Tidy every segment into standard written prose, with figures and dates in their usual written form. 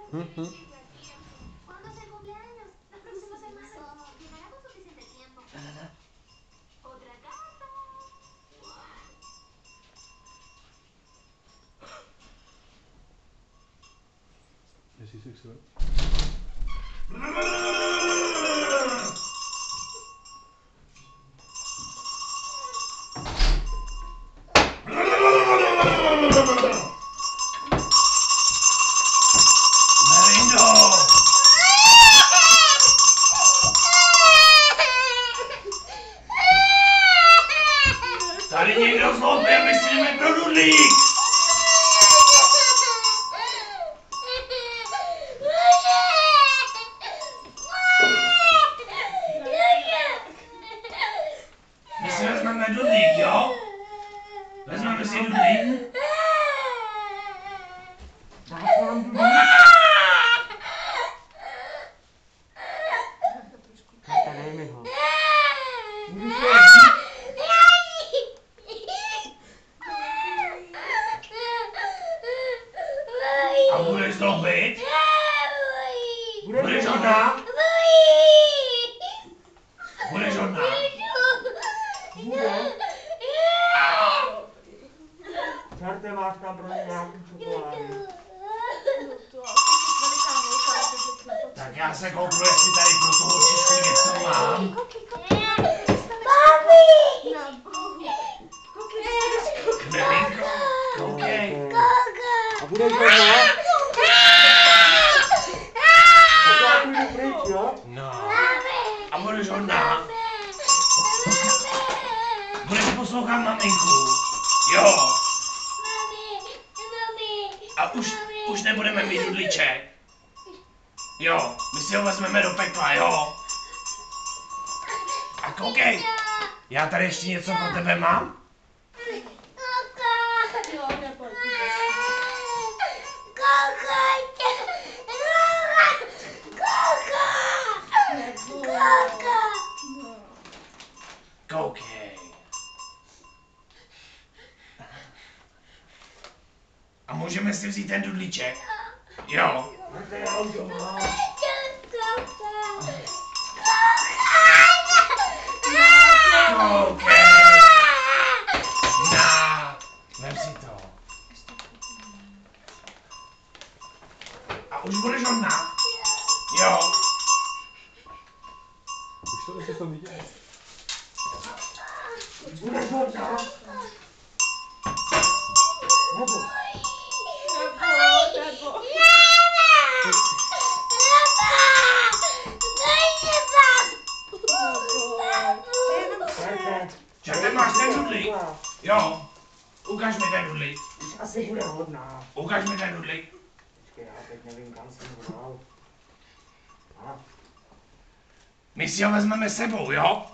¿Cuándo es el cumpleaños? La próxima semana. Llegará con suficiente tiempo. Otra carta. Jestli sexuál. Tady někdo zlobě, myslíme pro dudlík! My si vezmeme dudlík, jo? Vezmeme si dudlík? Dáš nám dudlík? Kata, dej mi ho. Můžu si ho vzít? A budeš zlobit? Budeš hodná? Budeš hodná? Bude? Čarte, máš tam pro ně nějakou čokoládu. Tak já se kouknu, jestli tady pro tu holčičku něco mám. Kmelinko, koukej. A budeš hodná? Tak já půjdu pryč, jo? No. A budeš hodná? Budeš poslouchat maminku? Jo. A už nebudeme mít dudlíček? Jo, my si ho vezmeme do pekla, jo? A koukej, já tady ještě něco pro tebe mám? Koukej. A můžeme si vzít ten dudlíček? Jo. Koukej. Na, vem si to. A už budeš hodná? Jo. Už to ještě jsem viděl. Budeš hodná? Nebo? Čerte, máš ten dudlík? Jo. Ukaž mi ten dudlík. Už asi bude hodná. Ukaž mi ten dudlík. Počkej, já teď nevím, kam jsem ho dal. My si ho vezmeme sebou, jo?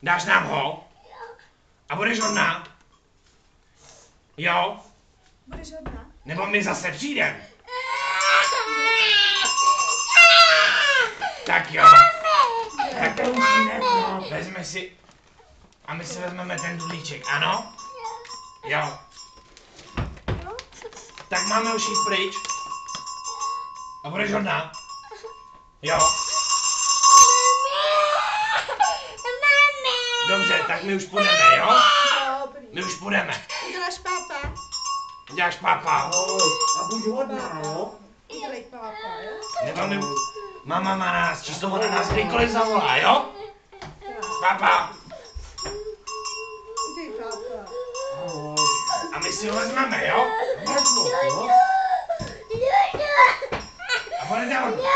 Dáš nám ho? A budeš hodná? Jo? Budeš hodná? Nebo my zase přijdem? Tak jo. Tak to už vezme si. A my si vezmeme ten dudlíček, ano? Jo. Tak máme už jít pryč. A budeš hodná? Jo. Dobře, tak my už půjdeme, jo? Dobrý. My už půjdeme. Uděláš pápa? Děláš pápa. A buď hodná, jo? Udělej pápa, jo? Nebo my... Mama má nás, číslo ona nás kdykoliv zavolá, jo? Pápa. Udělej pápa. A my si ho vezmeme, jo? Vezmu, jo? A budete hodná.